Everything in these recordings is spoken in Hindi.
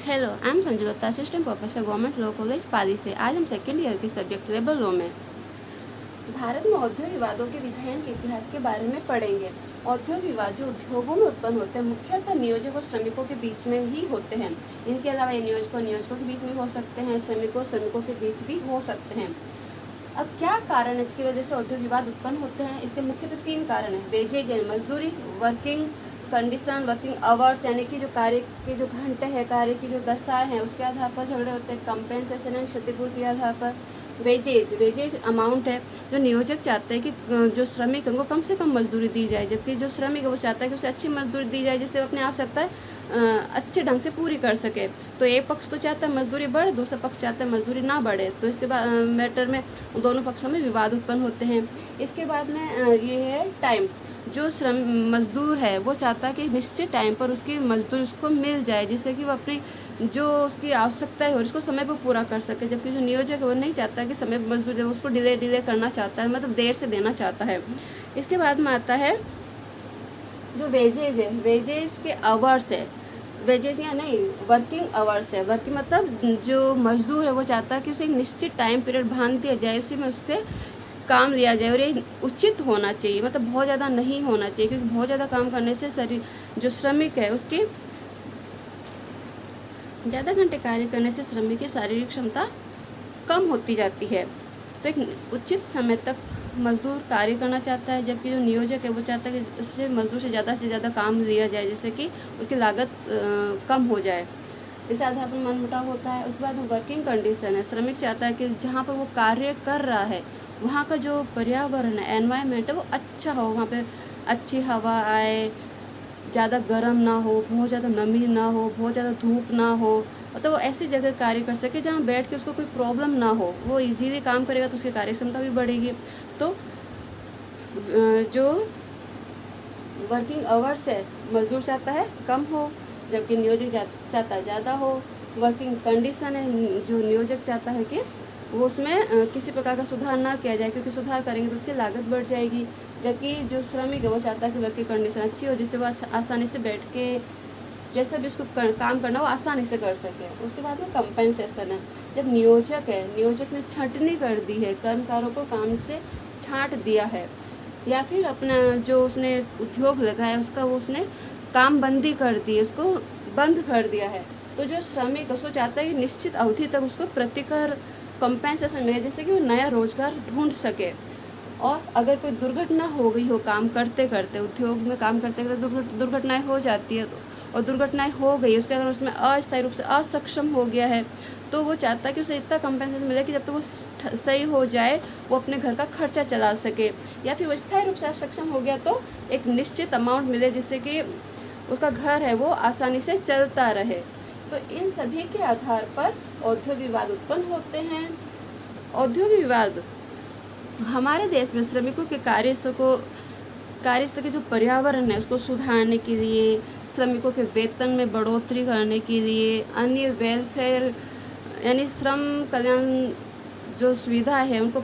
Hello, I am Sanju Datta, assistant professor government law college Pali से। आज हम सेकेंड ईयर के सब्जेक्ट लेबर लॉ में भारत में औद्योगिक विवादों के विधायन के इतिहास के बारे में पढ़ेंगे। औद्योगिक विवाद जो उद्योगों में उत्पन्न होते हैं मुख्यतः नियोजक और श्रमिकों के बीच में ही होते हैं। इनके अलावा ये नियोजकों के बीच में हो सकते हैं, श्रमिकों के बीच भी हो सकते हैं। अब क्या कारण है इसकी वजह से औद्योगिक विवाद उत्पन्न होते हैं? इसके मुख्यतः 3 कारण हैं। वेजेज यानी मजदूरी, वर्किंग कंडीशन, वर्किंग आवर्स यानी कि जो कार्य के जो घंटे हैं, कार्य की जो दशाएं हैं उसके आधार पर झगड़े होते हैं। कंपेंसेशन यानी क्षतिपूर्ति के आधार पर। वेजेज अमाउंट है, जो नियोजक चाहते हैं कि जो श्रमिक है उनको कम से कम मजदूरी दी जाए, जबकि जो श्रमिक है वो चाहता है कि उसे अच्छी मजदूरी दी जाए जिससे वो अपनी आवश्यकता अच्छे ढंग से पूरी कर सके। तो एक पक्ष तो चाहता है मजदूरी बढ़े, दूसरा पक्ष चाहता है मजदूरी ना बढ़े। तो इसके बाद मैटर में दोनों पक्षों में विवाद उत्पन्न होते हैं। इसके बाद में ये है टाइम। जो मजदूर है वो चाहता है कि निश्चित टाइम पर उसकी मजदूरी उसको मिल जाए जिससे कि वो अपनी जो उसकी आवश्यकता है और उसको समय पर पूरा कर सके, जबकि जो नियोजक है वो नहीं चाहता कि समय पर मजदूरी दे, उसको डिले करना चाहता है, मतलब देर से देना चाहता है। इसके बाद में आता है जो वेजेज है, वेजेज के आवर्स है। वेजेज या नहीं, वर्किंग आवर्स है। वर्किंग मतलब जो मजदूर है वो चाहता है कि उसे एक निश्चित टाइम पीरियड बांध दिया जाए, उसी में उससे काम लिया जाए और ये उचित होना चाहिए, मतलब बहुत ज़्यादा नहीं होना चाहिए, क्योंकि बहुत ज़्यादा काम करने से शरीर जो श्रमिक है उसकी ज़्यादा घंटे कार्य करने से श्रमिक की शारीरिक क्षमता कम होती जाती है। तो एक उचित समय तक मजदूर कार्य करना चाहता है, जबकि जो नियोजक है वो चाहता है कि उससे मजदूर से ज़्यादा काम लिया जाए जिससे कि उसकी लागत कम हो जाए। इस आधार पर मनमुटाव होता है। उसके बाद वर्किंग कंडीशन है। श्रमिक चाहता है कि जहाँ पर वो कार्य कर रहा है वहाँ का जो पर्यावरण है, एनवायरनमेंट है, वो अच्छा हो, वहाँ पे अच्छी हवा आए, ज़्यादा गर्म ना हो, बहुत ज़्यादा नमी ना हो, बहुत ज़्यादा धूप ना हो, मतलब वो ऐसी जगह कार्य कर सके जहाँ बैठ के उसको कोई प्रॉब्लम ना हो। वो इजीली काम करेगा तो उसकी कार्य क्षमता भी बढ़ेगी। तो जो वर्किंग आवर्स है मजदूर चाहता है कम हो, जबकि नियोजक चाहता है ज़्यादा हो। वर्किंग कंडीशन है, जो नियोजक चाहता है कि वो उसमें किसी प्रकार का सुधार ना किया जाए, क्योंकि सुधार करेंगे तो उसकी लागत बढ़ जाएगी। जबकि जो श्रमिक है वो चाहता है कि वर्किंग कंडीशन अच्छी हो जिससे वो आसानी से बैठ के जैसा भी उसको काम करना हो आसानी से कर सके। उसके बाद में कंपेंसेशन है। जब नियोजक ने छंटनी कर दी है, कर्मकारों को काम से छांट दिया है, या फिर अपना जो उसने उद्योग लगाया उसका वो उसने काम बंदी कर दी, उसको बंद कर दिया है, तो जो श्रमिक उसको चाहता है कि निश्चित अवधि तक उसको प्रतिकर कंपेंसेशन मिले जिससे कि वो नया रोजगार ढूंढ सके। और अगर कोई दुर्घटना हो गई हो काम करते करते, उद्योग में काम करते करते दुर्घटनाएं हो जाती है, और दुर्घटनाएं हो गई उसके अगर उसमें अस्थायी रूप से असक्षम हो गया है, तो वो चाहता है कि उसे इतना कंपेंसेशन मिले कि जब तक तो वो सही हो जाए वो अपने घर का खर्चा चला सके, या फिर वो स्थायी रूप से असक्षम हो गया तो एक निश्चित अमाउंट मिले जिससे कि उसका घर है वो आसानी से चलता रहे। तो इन सभी के आधार पर औद्योगिक विवाद उत्पन्न होते हैं। औद्योगिक विवाद हमारे देश में श्रमिकों के कार्यस्थल के जो पर्यावरण है उसको सुधारने के लिए, श्रमिकों के वेतन में बढ़ोतरी करने के लिए, अन्य वेलफेयर यानी श्रम कल्याण जो सुविधा है उनको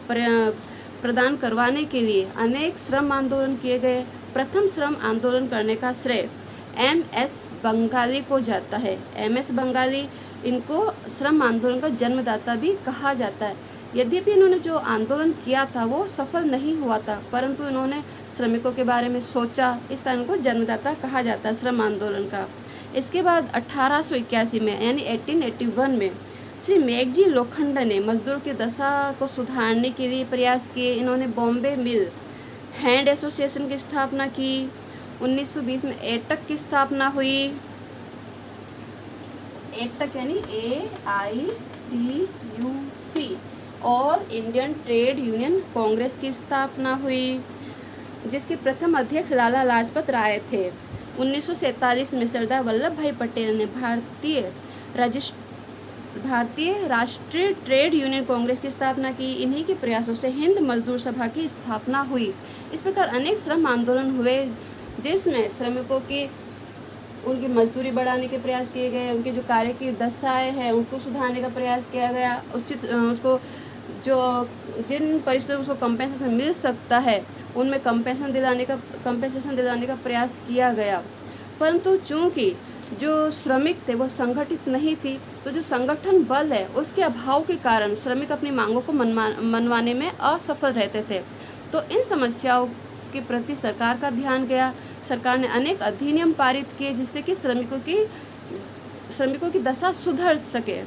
प्रदान करवाने के लिए अनेक श्रम आंदोलन किए गए। प्रथम श्रम आंदोलन करने का श्रेय MS बंगाली को जाता है। MS बंगाली इनको श्रम आंदोलन का जन्मदाता भी कहा जाता है। यद्यपि इन्होंने जो आंदोलन किया था वो सफल नहीं हुआ था, परंतु इन्होंने श्रमिकों के बारे में सोचा, इस कारण को जन्मदाता कहा जाता है श्रम आंदोलन का। इसके बाद 1881 में यानी 1881 में श्री मेघजी लोखंडे ने मजदूरों की दशा को सुधारने के लिए प्रयास किए। इन्होंने बॉम्बे मिल हैंड एसोसिएशन की स्थापना की। 1920 में एटक की स्थापना हुई। एटक यानी AITUC और इंडियन ट्रेड यूनियन कांग्रेस की स्थापना हुई, जिसके प्रथम अध्यक्ष लाला लाजपत राय थे। 1947 में सरदार वल्लभ भाई पटेल ने भारतीय राष्ट्रीय ट्रेड यूनियन कांग्रेस की स्थापना की। इन्हीं के प्रयासों से हिंद मजदूर सभा की स्थापना हुई। इस प्रकार अनेक श्रम आंदोलन हुए जिसमें श्रमिकों की उनकी मजदूरी बढ़ाने के प्रयास किए गए, उनके जो कार्य की दशाएं हैं उनको सुधारने का प्रयास किया गया, उचित उसको जो जिन परिस्थितियों उसको कंपेंसेशन मिल सकता है उनमें कंपेंसेशन दिलाने का प्रयास किया गया। परंतु चूंकि जो श्रमिक थे वो संगठित नहीं थी, तो जो संगठन बल है उसके अभाव के कारण श्रमिक अपनी मांगों को मनवाने में असफल रहते थे। तो इन समस्याओं के प्रति सरकार का ध्यान गया। सरकार ने अनेक अधिनियम पारित किए जिससे कि श्रमिकों की दशा सुधर सके।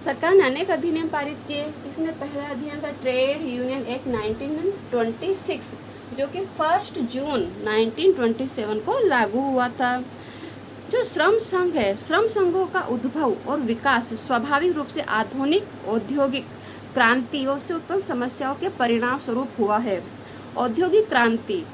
सरकार ने अनेक अधिनियम पारित किए। इसमें पहला अधिनियम था ट्रेड यूनियन एक्ट 1926, जो कि 1 जून 1927 को लागू हुआ था। जो श्रम संघ है, श्रम संघों का उद्भव और विकास स्वाभाविक रूप से आधुनिक औद्योगिक क्रांतियों से उत्पन्न समस्याओं के परिणाम स्वरूप हुआ है। औद्योगिक क्रांति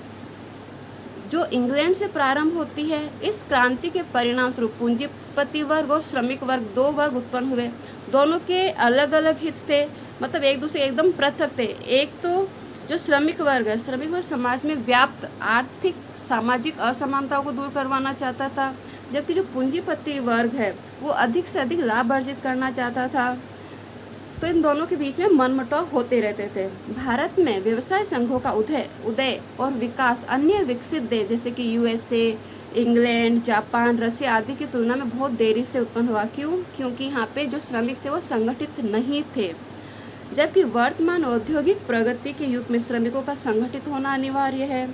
जो इंग्लैंड से प्रारंभ होती है, इस क्रांति के परिणाम स्वरूप पूंजीपति वर्ग और श्रमिक वर्ग, दो वर्ग उत्पन्न हुए। दोनों के अलग अलग हित थे, मतलब एक दूसरे एकदम पृथक थे। एक तो जो श्रमिक वर्ग है, श्रमिक वर्ग समाज में व्याप्त आर्थिक सामाजिक असमानताओं को दूर करवाना चाहता था, जबकि जो पूंजीपति वर्ग है वो अधिक से अधिक लाभ अर्जित करना चाहता था। तो इन दोनों के बीच में मनमुटाव होते रहते थे। भारत में व्यवसाय संघों का उदय और विकास अन्य विकसित देश जैसे कि यूएसए, इंग्लैंड, जापान, रसिया आदि की तुलना में बहुत देरी से उत्पन्न हुआ। क्यों? क्योंकि यहाँ पे जो श्रमिक थे वो संगठित नहीं थे, जबकि वर्तमान औद्योगिक प्रगति के युग में श्रमिकों का संगठित होना अनिवार्य है।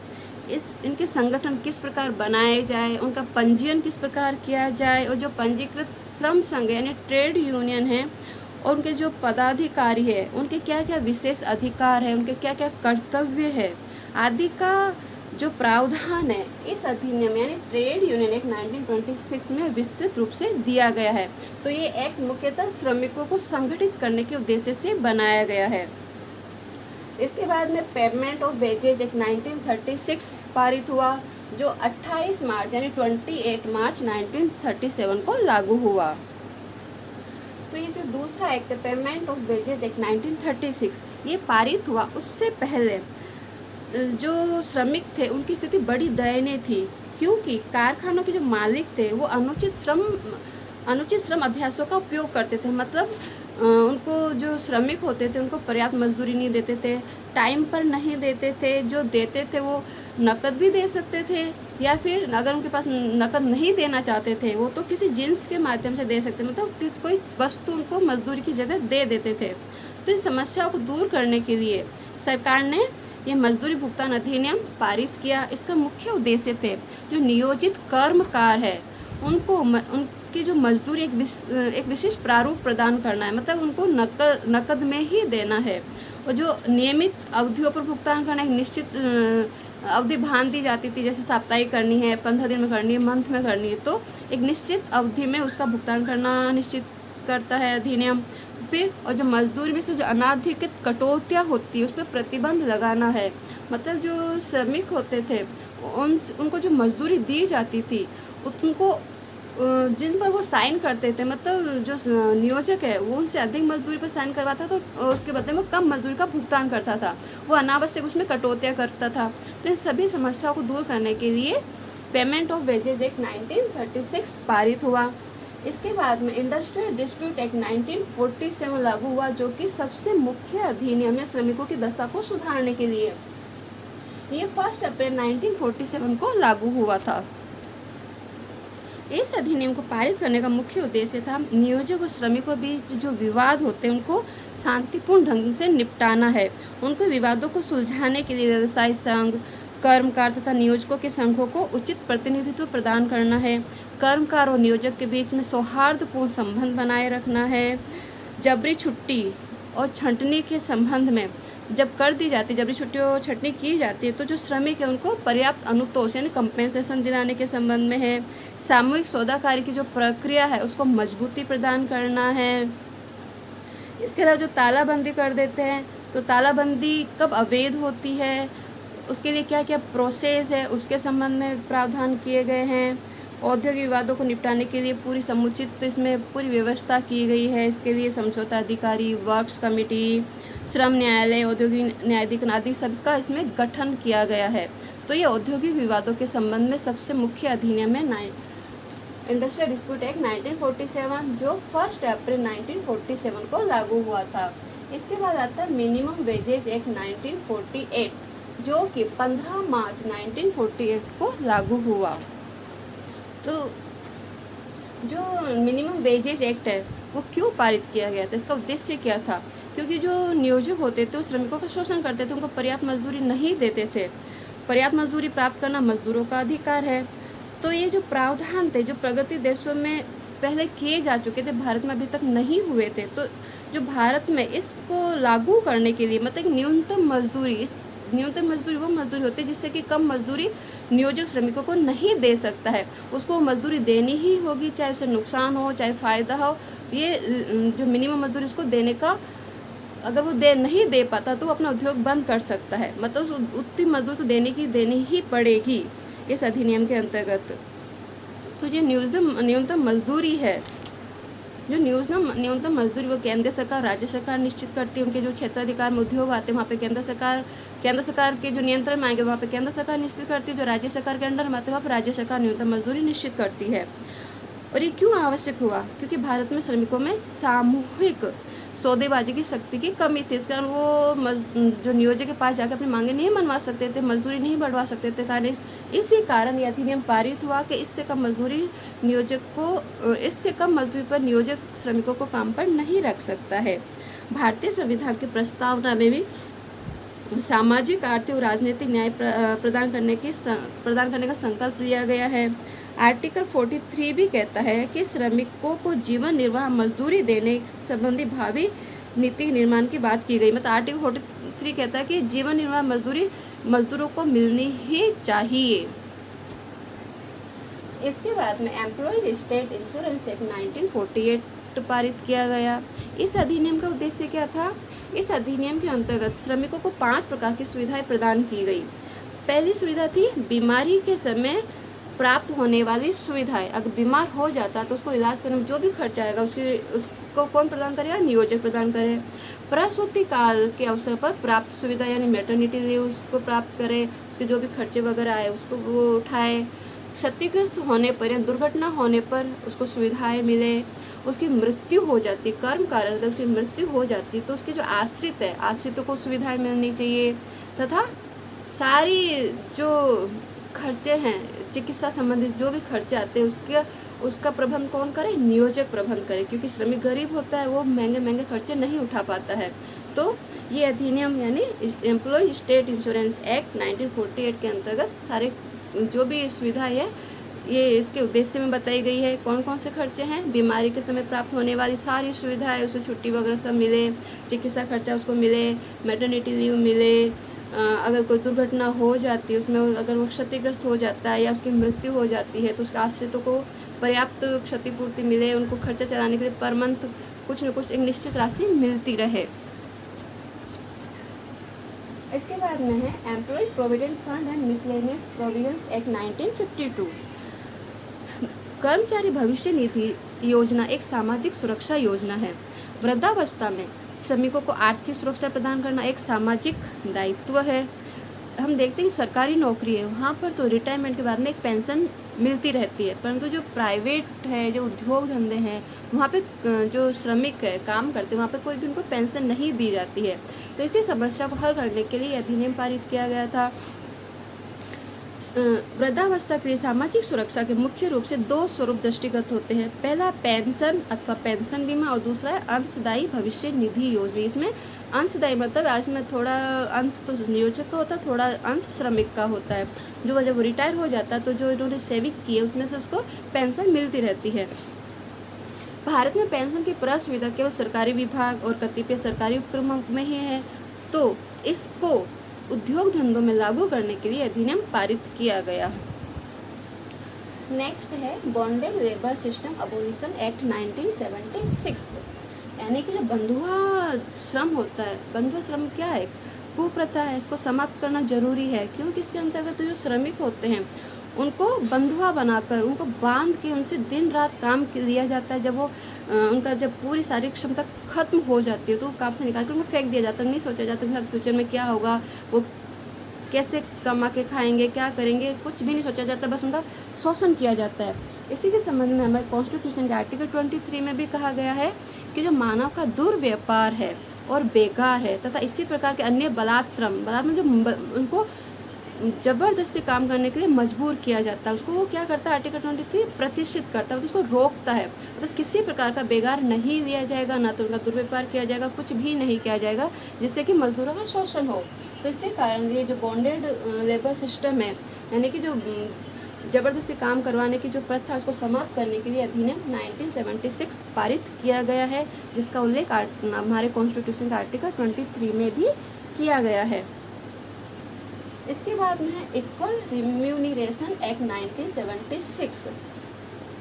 इनके संगठन किस प्रकार बनाए जाए, उनका पंजीयन किस प्रकार किया जाए, और जो पंजीकृत श्रम संघ यानी ट्रेड यूनियन है और उनके जो पदाधिकारी है उनके क्या क्या विशेष अधिकार है, उनके क्या क्या कर्तव्य है आदि का जो प्रावधान है इस अधिनियम यानी ट्रेड यूनियन एक्ट 1926 में विस्तृत रूप से दिया गया है। तो ये एक्ट मुख्यतः श्रमिकों को संगठित करने के उद्देश्य से बनाया गया है। इसके बाद में पेमेंट ऑफ वेजेज एक्ट 1936 पारित हुआ, जो 28 मार्च यानी 28 मार्च 1937 को लागू हुआ। तो ये जो दूसरा एक्ट है पेमेंट ऑफ वेजेज एक्ट 1936 ये पारित हुआ, उससे पहले जो श्रमिक थे उनकी स्थिति बड़ी दयनीय थी, क्योंकि कारखानों के जो मालिक थे वो अनुचित श्रम अभ्यासों का उपयोग करते थे। मतलब उनको जो श्रमिक होते थे उनको पर्याप्त मजदूरी नहीं देते थे, टाइम पर नहीं देते थे, जो देते थे वो नकद भी दे सकते थे, या फिर अगर उनके पास नकद नहीं देना चाहते थे वो तो किसी जिन्स के माध्यम से दे सकते, मतलब कोई वस्तु उनको मजदूरी की जगह दे देते थे। तो इस समस्याओं को दूर करने के लिए सरकार ने यह मजदूरी भुगतान अधिनियम पारित किया। इसका मुख्य उद्देश्य थे जो नियोजित कर्मकार है उनकी जो मजदूरी एक विशिष्ट प्रारूप प्रदान करना है, मतलब उनको नकद में ही देना है, और जो नियमित अवधियों पर भुगतान करना, एक निश्चित अवधि बांध दी जाती थी, जैसे साप्ताहिक करनी है, 15 दिन में करनी है, मंथ में करनी है, तो एक निश्चित अवधि में उसका भुगतान करना निश्चित करता है अधिनियम। फिर और जो मजदूरी में से जो अनाधिकृत कटौतियाँ होती है उस पर प्रतिबंध लगाना है, मतलब जो श्रमिक होते थे उनको जो मजदूरी दी जाती थी उनको जिन पर वो साइन करते थे, मतलब जो नियोजक है वो उनसे अधिक मजदूरी पर साइन करवाता तो उसके बदले में कम मजदूरी का भुगतान करता था, वो अनावश्यक उसमें कटौतियाँ करता था। तो इन सभी समस्याओं को दूर करने के लिए पेमेंट ऑफ वेजेज एक्ट 1936 पारित हुआ। इसके बाद में इंडस्ट्रियल डिस्प्यूट एक्ट 1947 लागू हुआ, जो कि सबसे मुख्य अधिनियम है श्रमिकों की दशा को सुधारने के लिए। ये 1 अप्रैल 1947 को लागू हुआ था। इस अधिनियम को पारित करने का मुख्य उद्देश्य था नियोजक और श्रमिकों के बीच जो विवाद होते हैं उनको शांतिपूर्ण ढंग से निपटाना है। उनको विवादों को सुलझाने के लिए व्यवसाय संघ, कर्मकार तथा नियोजकों के संघों को उचित प्रतिनिधित्व प्रदान करना है। कर्मकार और नियोजक के बीच में सौहार्दपूर्ण संबंध बनाए रखना है। जबरी छुट्टी और छंटनी के संबंध में जब कर दी जाती, जबरी छुट्टी और छंटनी की जाती है तो जो श्रमिक है उनको पर्याप्त अनुतोष यानी कंपेंसेशन दिलाने के संबंध में है। सामूहिक सौदाकारी की जो प्रक्रिया है उसको मजबूती प्रदान करना है। इसके अलावा जो तालाबंदी कर देते हैं, तो तालाबंदी कब अवैध होती है, उसके लिए क्या क्या प्रोसेस है, उसके संबंध में प्रावधान किए गए हैं। औद्योगिक विवादों को निपटाने के लिए पूरी समुचित इसमें पूरी व्यवस्था की गई है। इसके लिए समझौता अधिकारी, वर्क्स कमेटी, श्रम न्यायालय, औद्योगिक न्यायाधिकरण आदि सबका इसमें गठन किया गया है। तो ये औद्योगिक विवादों के संबंध में सबसे मुख्य अधिनियम है इंडस्ट्रियल डिस्प्यूट एक्ट 1947, जो 1 अप्रैल 1947 को लागू हुआ था। इसके बाद आता है मिनिमम वेजेज एक्ट 1948, जो कि 15 मार्च 1948 को लागू हुआ। तो जो मिनिमम वेजेस एक्ट है वो क्यों पारित किया गया था, इसका उद्देश्य क्या था? क्योंकि जो नियोजक होते थे वो श्रमिकों का शोषण करते थे, उनको पर्याप्त मजदूरी नहीं देते थे। पर्याप्त मजदूरी प्राप्त करना मजदूरों का अधिकार है। तो ये जो प्रावधान थे जो प्रगति देशों में पहले किए जा चुके थे, भारत में अभी तक नहीं हुए थे। तो जो भारत में इसको लागू करने के लिए मतलब न्यूनतम मजदूरी, इस न्यूनतम मजदूरी वो मजदूरी होती है जिससे कि कम मजदूरी नियोजक श्रमिकों को नहीं दे सकता है, उसको मजदूरी देनी ही होगी, चाहे उसे नुकसान हो चाहे फ़ायदा हो। ये जो मिनिमम मजदूरी उसको देने का, अगर वो नहीं दे पाता तो वो अपना उद्योग बंद कर सकता है, मतलब उतनी मजदूरी तो देनी ही पड़ेगी इस अधिनियम के अंतर्गत। तो ये न्यूनतम मजदूरी है, जो न्यूनतम मजदूरी वो केंद्र सरकार राज्य सरकार निश्चित करती है। उनके जो क्षेत्राधिकार में उद्योग आते हैं वहाँ पे केंद्र सरकार के जो नियंत्रण में आएंगे वहाँ पे केंद्र सरकार निश्चित करती है। जो राज्य सरकार के अंडर में आते हैं वहाँ पर राज्य सरकार न्यूनतम मजदूरी निश्चित करती है। और ये क्यों आवश्यक हुआ? क्योंकि भारत में श्रमिकों में सामूहिक सौदेबाजी की शक्ति की कमी थी। इस कारण वो जो नियोजक के पास जाकर अपनी मांगे नहीं मनवा सकते थे, मजदूरी नहीं बढ़वा सकते थे। कारण इसी कारण यह अधिनियम पारित हुआ कि इससे कम मजदूरी पर नियोजक श्रमिकों को काम पर नहीं रख सकता है। भारतीय संविधान की प्रस्तावना में भी सामाजिक, आर्थिक और राजनीतिक न्याय प्रदान करने का संकल्प लिया गया है। आर्टिकल 43 भी कहता है कि श्रमिकों को जीवन निर्वाह मजदूरी देने संबंधी भावी नीति निर्माण की बात की गई। मतलब आर्टिकल 43 कहता है कि जीवन निर्वाह मजदूरी मजदूरों को मिलनी ही चाहिए। इसके बाद में एम्प्लॉयज स्टेट इंश्योरेंस एक्ट 1948 पारित किया गया। इस अधिनियम का उद्देश्य क्या था? इस अधिनियम के अंतर्गत श्रमिकों को 5 प्रकार की सुविधाएं प्रदान की गई। पहली सुविधा थी बीमारी के समय प्राप्त होने वाली सुविधाएं। अगर बीमार हो जाता तो उसको इलाज करने में जो भी खर्चा आएगा उसको कौन प्रदान करेगा? नियोजक प्रदान करे। प्रसूति काल के अवसर पर प्राप्त सुविधा यानी मैटरनिटी लीव उसको प्राप्त करे, उसके जो भी खर्चे वगैरह आए उसको वो उठाए। क्षतिग्रस्त होने पर या दुर्घटना होने पर उसको सुविधाएं मिले। उसकी मृत्यु हो जाती, कर्म कारक अगर उसकी मृत्यु हो जाती तो उसके जो आश्रित है, आश्रितों को सुविधाएं मिलनी चाहिए। तथा सारी जो खर्चे हैं, चिकित्सा संबंधित जो भी खर्चे आते हैं उसका प्रबंध कौन करे? नियोजक प्रबंध करे, क्योंकि श्रमिक गरीब होता है, वो महंगे खर्चे नहीं उठा पाता है। तो ये अधिनियम यानी एम्प्लॉय स्टेट इंश्योरेंस एक्ट 1948 के अंतर्गत सारे जो भी सुविधाएं है ये इसके उद्देश्य में बताई गई है। कौन कौन से खर्चे हैं? बीमारी के समय प्राप्त होने वाली सारी सुविधाएं, उसे छुट्टी वगैरह सब मिले, चिकित्सा खर्चा उसको मिले, मैटरनिटी लीव मिले। अगर कोई दुर्घटना हो जाती है उसमें, अगर वो क्षतिग्रस्त हो जाता है या उसकी मृत्यु हो जाती है तो उसके आश्रितों को पर्याप्त क्षतिपूर्ति मिले, उनको खर्चा चलाने के लिए पर मंथ कुछ न कुछ एक निश्चित राशि मिलती रहे। इसके बाद में है employ provident fund and miscellaneous provisions act 1952। कर्मचारी भविष्य निधि योजना एक सामाजिक सुरक्षा योजना है। वृद्धावस्था में श्रमिकों को आर्थिक सुरक्षा प्रदान करना एक सामाजिक दायित्व है। हम देखते हैं कि सरकारी नौकरी है वहाँ पर तो रिटायरमेंट के बाद में एक पेंशन मिलती रहती है, परंतु जो प्राइवेट है, जो उद्योग धंधे हैं, वहाँ पे जो श्रमिक है काम करते हैं वहाँ पे कोई भी उनको पेंशन नहीं दी जाती है। तो इसी समस्या को हल करने के लिए अधिनियम पारित किया गया था। वृद्धावस्था के लिए सामाजिक सुरक्षा के मुख्य रूप से 2 स्वरूप दृष्टिगत होते हैं। पहला पेंशन अथवा पेंशन बीमा और दूसरा है अंशदायी भविष्य निधि योजना। इसमें अंशदायी मतलब इसमें थोड़ा अंश तो नियोजक का होता है, थोड़ा अंश श्रमिक का होता है। जो जब रिटायर हो जाता है तो जो इन्होंने सेविंग की है उसमें से उसको पेंशन मिलती रहती है। भारत में पेंशन की सुविधा केवल सरकारी विभाग और कतिपय सरकारी उपक्रमों में ही है। तो इसको उद्योग धंधों में लागू करने के लिए अधिनियम पारित किया गया। नेक्स्ट है bonded labour system abolition act 1976। यानी कि जो बंधुआ श्रम होता है, बंधुआ श्रम क्या है? कुप्रथा है, इसको समाप्त करना जरूरी है। क्योंकि इसके अंतर्गत जो श्रमिक होते हैं उनको बंधुआ बनाकर, उनको बांध के उनसे दिन रात काम लिया जाता है। जब वो उनका जब पूरी शारीरिक क्षमता खत्म हो जाती है तो काम से निकाल कर उनको फेंक दिया जाता है। नहीं सोचा जाता कि फ्यूचर में क्या होगा, वो कैसे कमा के खाएंगे, क्या करेंगे, कुछ भी नहीं सोचा जाता, बस उनका शोषण किया जाता है। इसी के संबंध में हमारे कॉन्स्टिट्यूशन के आर्टिकल 23 में भी कहा गया है कि जो मानव का दुर्व्यापार है और बेकार है तथा इसी प्रकार के अन्य बलात् श्रम, बलात् में जो उनको ज़बरदस्ती काम करने के लिए मजबूर किया जाता है, उसको वो क्या करता है, आर्टिकल 23 प्रतिष्ठित करता है, उसको रोकता है। मतलब किसी प्रकार का बेगार नहीं लिया जाएगा, ना तो उनका दुर्व्यवहार किया जाएगा, कुछ भी नहीं किया जाएगा जिससे कि मजदूरों का शोषण हो। तो इसी कारण ये जो बॉन्डेड लेबर सिस्टम है, यानी कि जो ज़बरदस्ती काम करवाने की जो प्रथा, उसको समाप्त करने के लिए अधिनियम 1976 पारित किया गया है, जिसका उल्लेख हमारे कॉन्स्टिट्यूशन के आर्टिकल 23 में भी किया गया है। इसके बाद में है इक्वल रिम्यूनरेशन एक्ट 1976,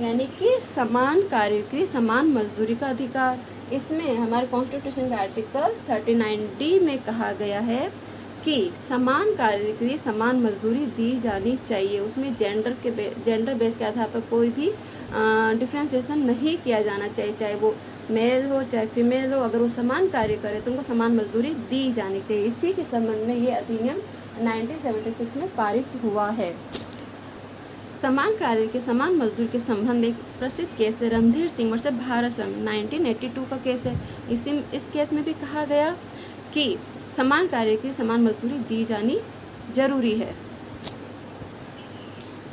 यानी कि समान कार्य के लिए समान मजदूरी का अधिकार। इसमें हमारे कॉन्स्टिट्यूशन के आर्टिकल 39D में कहा गया है कि समान कार्य के लिए समान मजदूरी दी जानी चाहिए। उसमें जेंडर बेस के आधार पर कोई भी डिफ्रेंसिएशन नहीं किया जाना चाहिए, चाहे वो मेल हो चाहे फीमेल हो, अगर वो समान कार्य करे तो उनको समान मजदूरी दी जानी चाहिए। इसी के संबंध में ये अधिनियम 1976 में पारित हुआ है। समान कार्य के समान मजदूरी के संबंध में एक प्रसिद्ध केस है रणधीर सिंह वर्सेस भारत संघ, 1982 का केस है। इस केस में भी कहा गया कि समान कार्य की समान मजदूरी दी जानी जरूरी है।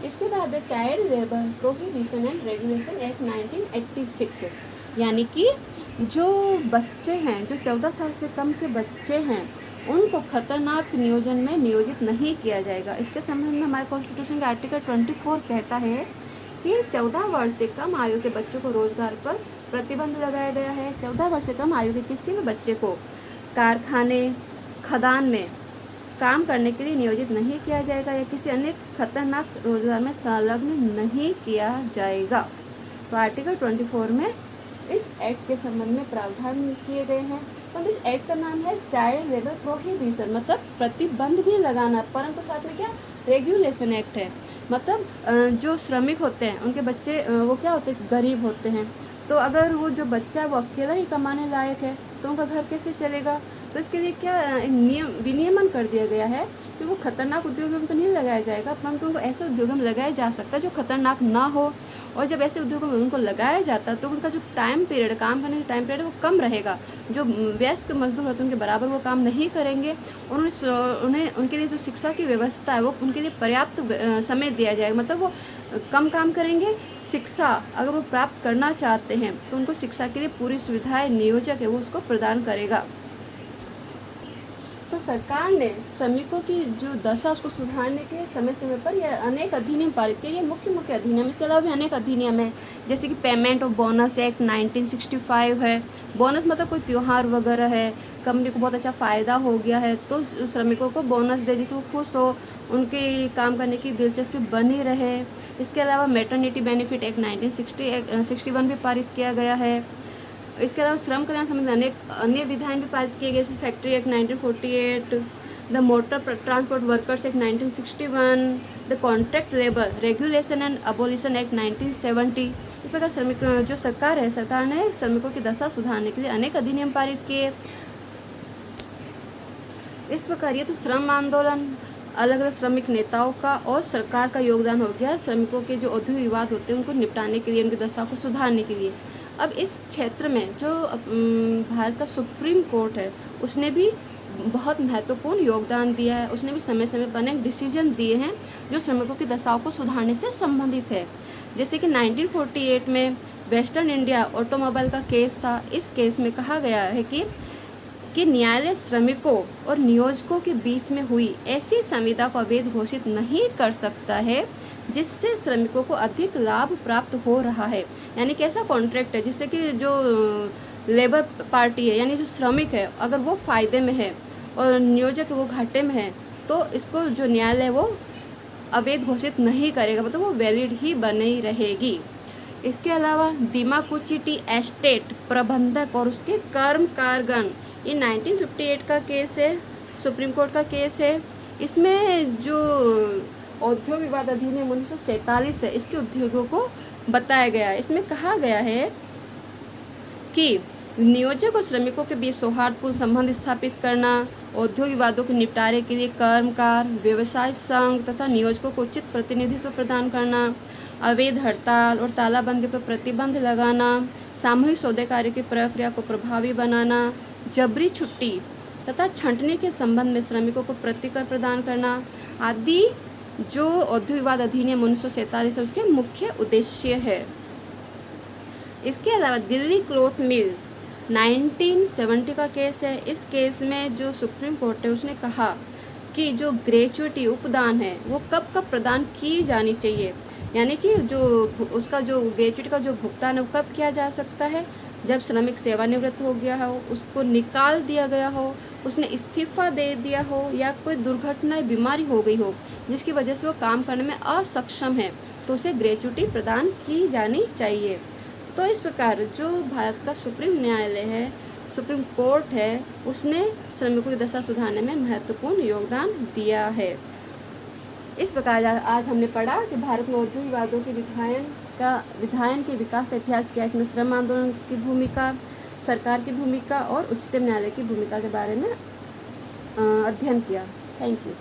इसके बाद है child labour prohibition and regulation act 1986, यानी कि जो बच्चे हैं, जो 14 साल से कम के बच्चे हैं, उनको खतरनाक नियोजन में नियोजित नहीं किया जाएगा। इसके संबंध में हमारे कॉन्स्टिट्यूशन का आर्टिकल 24 कहता है कि 14 वर्ष से कम आयु के बच्चों को रोजगार पर प्रतिबंध लगाया गया है। 14 वर्ष से कम आयु के किसी भी बच्चे को कारखाने, खदान में काम करने के लिए नियोजित नहीं किया जाएगा या किसी अन्य खतरनाक रोजगार में संलग्न नहीं किया जाएगा। तो आर्टिकल 24 में इस एक्ट के संबंध में प्रावधान किए गए हैं। तो इस एक्ट का नाम है चाइल्ड लेबर प्रोहिबिशन, मतलब प्रतिबंध भी लगाना, परंतु साथ में क्या रेगुलेशन एक्ट है। मतलब जो श्रमिक होते हैं उनके बच्चे वो क्या होते हैं, गरीब होते हैं। तो अगर वो जो बच्चा है वो अकेला ही कमाने लायक है तो उनका घर कैसे चलेगा। तो इसके लिए क्या विनियमन कर दिया गया है कि वो खतरनाक उद्योगों में तो नहीं लगाया जाएगा, परंतु उनको ऐसे उद्योगों में लगाया जा सकता है जो खतरनाक ना हो। और जब ऐसे उद्योगों में उनको लगाया जाता है तो उनका जो टाइम पीरियड, काम करने का टाइम पीरियड वो कम रहेगा। जो वयस्क मजदूर होते हैं उनके बराबर वो काम नहीं करेंगे और उन्हें उनके लिए जो शिक्षा की व्यवस्था है वो उनके लिए पर्याप्त समय दिया जाएगा। मतलब वो कम काम करेंगे, शिक्षा अगर वो प्राप्त करना चाहते हैं तो उनको शिक्षा के लिए पूरी सुविधाएं नियोजक है वो उसको प्रदान करेगा। तो सरकार ने श्रमिकों की जो दशा उसको सुधारने के लिए समय समय पर यह अनेक अधिनियम पारित किए। ये मुख्य अधिनियम, इसके अलावा भी अनेक अधिनियम है, जैसे कि पेमेंट ऑफ बोनस एक्ट 1965 है। बोनस मतलब कोई त्यौहार वगैरह है, कंपनी को बहुत अच्छा फ़ायदा हो गया है तो श्रमिकों को बोनस दे जिससे वो खुश हो, उनकी काम करने की दिलचस्पी बनी रहे। इसके अलावा मैटरनिटी बेनिफिट एक्ट 1961 भी पारित किया गया है। इसके अलावा श्रम कल्याण संबंधी अनेक अन्य विधायन भी पारित किए गए, जैसे factory act 1948, the motor transport workers act 1961, the contract labour regulation and abolition act 1970। इस प्रकार जो सरकार ने श्रमिकों की दशा सुधारने के लिए अनेक अधिनियम पारित किए। इस प्रकार ये तो श्रम आंदोलन, अलग अलग श्रमिक नेताओं का और सरकार का योगदान हो गया श्रमिकों के जो औद्योगिक विवाद होते हैं उनको निपटाने के लिए, उनकी दशा को सुधारने के लिए। अब इस क्षेत्र में जो भारत का सुप्रीम कोर्ट है उसने भी बहुत महत्वपूर्ण योगदान दिया है। उसने भी समय समय पर अनेक डिसीजन दिए हैं जो श्रमिकों की दशाओं को सुधारने से संबंधित है। जैसे कि 1948 में वेस्टर्न इंडिया ऑटोमोबाइल का केस था। इस केस में कहा गया है कि न्यायालय श्रमिकों और नियोजकों के बीच में हुई ऐसी संविदा को अवैध घोषित नहीं कर सकता है जिससे श्रमिकों को अधिक लाभ प्राप्त हो रहा है। यानी कि ऐसा कॉन्ट्रैक्ट है जिससे कि जो लेबर पार्टी है यानी जो श्रमिक है अगर वो फ़ायदे में है और नियोजक वो घाटे में है तो इसको जो न्यायालय वो अवैध घोषित नहीं करेगा, मतलब वो वैलिड ही बनी रहेगी। इसके अलावा दिमाकुचिटी एस्टेट प्रबंधक और उसके कर्मकारगण, ये 1958 का केस है, सुप्रीम कोर्ट का केस है। इसमें जो औद्योगिक विवाद अधिनियम 1947 है इसके उद्योगों को बताया गया है। इसमें कहा गया है कि नियोजक और श्रमिकों के बीच सौहार्दपूर्ण संबंध स्थापित करना, औद्योगिक विवादों के निपटारे के लिए कर्मकार, व्यवसाय संघ तथा नियोजकों को उचित प्रतिनिधित्व प्रदान करना, अवैध हड़ताल और तालाबंदी पर प्रतिबंध लगाना, सामूहिक सौदे कार्य की प्रक्रिया को प्रभावी बनाना, जबरी छुट्टी तथा छंटनी के संबंध में श्रमिकों को प्रतिकर प्रदान करना, आदि जो औद्योगिक विवाद अधिनियम 1947 है उसके मुख्य उद्देश्य है। इसके अलावा दिल्ली क्लॉथ मिल 1970 का केस है। इस केस में जो सुप्रीम कोर्ट है उसने कहा कि जो ग्रेचुइटी उपदान है वो कब कब प्रदान की जानी चाहिए, यानी कि जो उसका जो ग्रेचुइटी का जो भुगतान है वो कब किया जा सकता है, जब श्रमिक सेवानिवृत्त हो गया हो, उसको निकाल दिया गया हो, उसने इस्तीफा दे दिया हो, या कोई दुर्घटना बीमारी हो गई हो जिसकी वजह से वो काम करने में असक्षम है, तो उसे ग्रेचुइटी प्रदान की जानी चाहिए। तो इस प्रकार जो भारत का सुप्रीम न्यायालय है, सुप्रीम कोर्ट है, उसने श्रमिकों की दशा सुधारने में महत्वपूर्ण योगदान दिया है। इस प्रकार आज हमने पढ़ा कि भारत में औद्योगिक विवादों के विधायन के विकास का इतिहास क्या है। इसमें श्रम आंदोलन की भूमिका, सरकार की भूमिका और उच्चतम न्यायालय की भूमिका के बारे में अध्ययन किया। Thank you.